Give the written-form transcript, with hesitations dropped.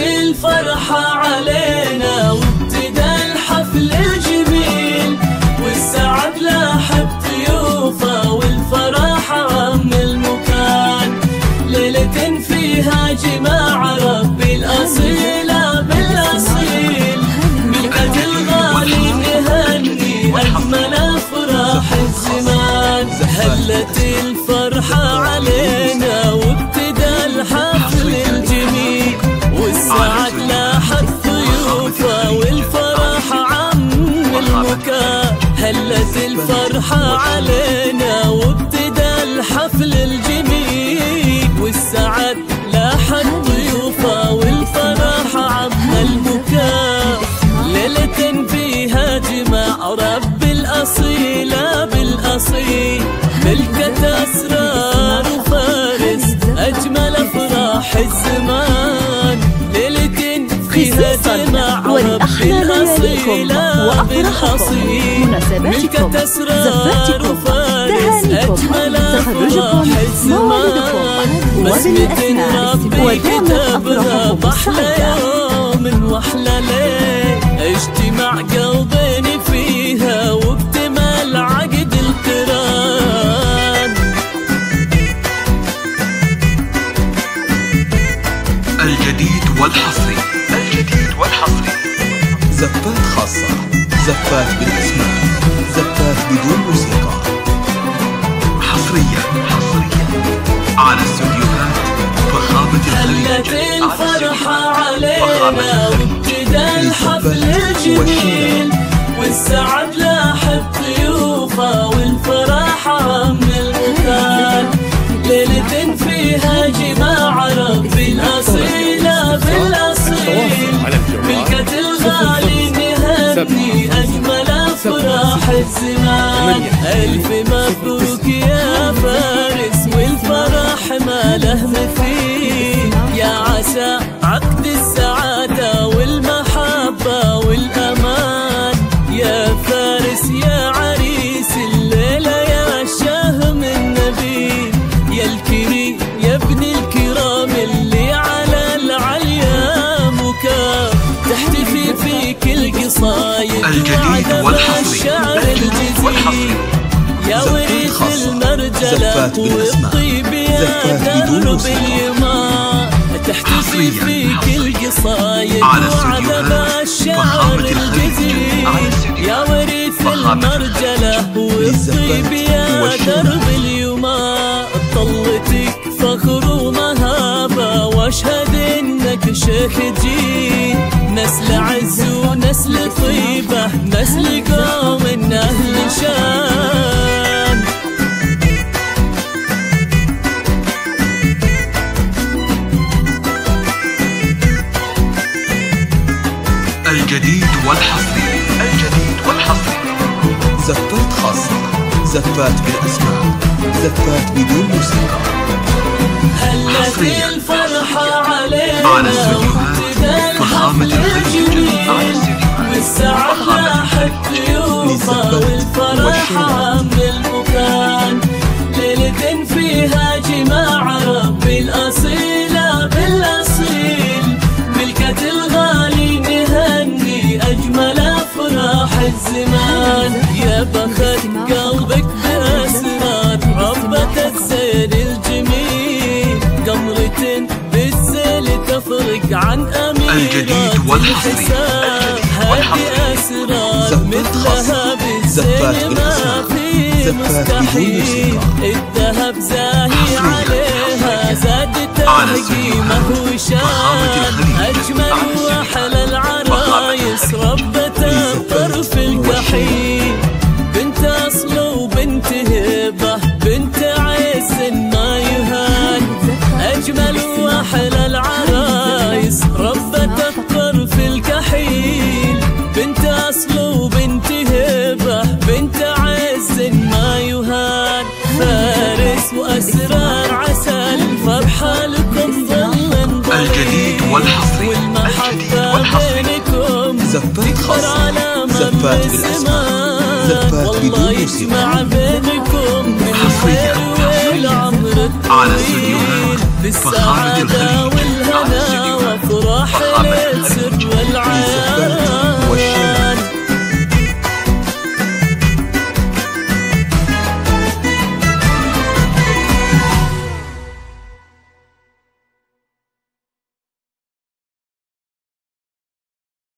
الفرحة علينا وابتدى الحفل الجميل، والسعد لاحق ضيوفه والفرح عم المكان. ليلة فيها جماع ربي الأصيلة بالأصيل، ملكة الغالي نهني أجمل أفراح الزمان. هلت الفرحة علينا وابتدى الحفل الجميل، والسعد لاحق ضيوفه والفرح عم المكان. هلت الفرحة علينا وابتدى الحفل الجميل، والسعد لاحق ضيوفه والفرح عم المكان. ليلة فيها جماع رب الأصيلة بالأصيل، ملكة أسرار وفارس أجمل أفراح الزمان. ليلة فيها جماع رب الأصيلة بالأصيل، ملكة أسرار وفارس أجمل أفراح الزمان. بسمة ربي كتبها بأحلى يوم وأحلى ليل، اجتماع قلبين فيها واكتمال عقد القران. الجديد والحصري، الجديد والحصري. زفات خاصة، زفات بالأسماء، زفات بدون موسيقى. حصريا على استوديوهات فخامة الخليج. هلت الفرحة علينا وابتدى الحفل الجميل، والسعد لاحق ضيوفه والفرح عم المكان. ليلة فيها جماع ربي الأصيلة بالأصيل، ملكة الغالي نهني أجمل أفراح الزمان. ألف مبروك يا فارس والفرح ما له مثيل، يا عسى عقد السعادة والمحبة والأمان. يا فارس يا عريس الليلة يا شهم النبيل، يا الكريم يا ابن الكرام اللي على العليا مكان. تحتفي فيك القصايد الجديد والحصري، الجزيل، يا وريث المرجلة والطيب يا درب اليمان. تحتفي فيك القصايد وعذب الشعر الجزيل، يا وريث المرجلة والطيب يا درب اليمان. طلتك فخر ومهابة واشهد انك شيخ جيل، نسل عز ونسل طيبة نسل قوم من اهل شان. الجديد والحصري، الجديد والحصري. زفات خاصة، زفات بالأسماء، زفات بدون موسيقى. هلت الفرحة علينا وابتدى الحفل الجميل، والسعد لاحق ضيوفه والفرح عم المكان. ليلة فيها جماع ربي الأصيلة بالأصيل، ملكة الغالي نهني أجمل أفراح الزمان. يا بخت قلبك بأسرار ربة الزين الجميل، قمرة بالزين تفرق عن أمير. الجديد والحصري، هذه أسرار مثلها بالزين ما في مستحيل. الذهب زاهي عليها زاد تهقيمه وشان، أجمل وأحلى العرايس ربة الطرف الكحيل. بنت أصل وبنت هبة بنت عز ما يهان، أجمل وأحلى العرايس ربة الطرف الكحيل. بنت أصل وبنت هبة بنت عز ما يهان. فارس وأسرار عسى الفرحة لكم ظل ضرير، الجديد والحصري، والمحبة بينكم زفات خاصة، زفات بالأسماء، زفات بدون موسيقى. بينكم حصريا والعمر على استوديوهات فخامة الخليج. والهنا وفراح فخامة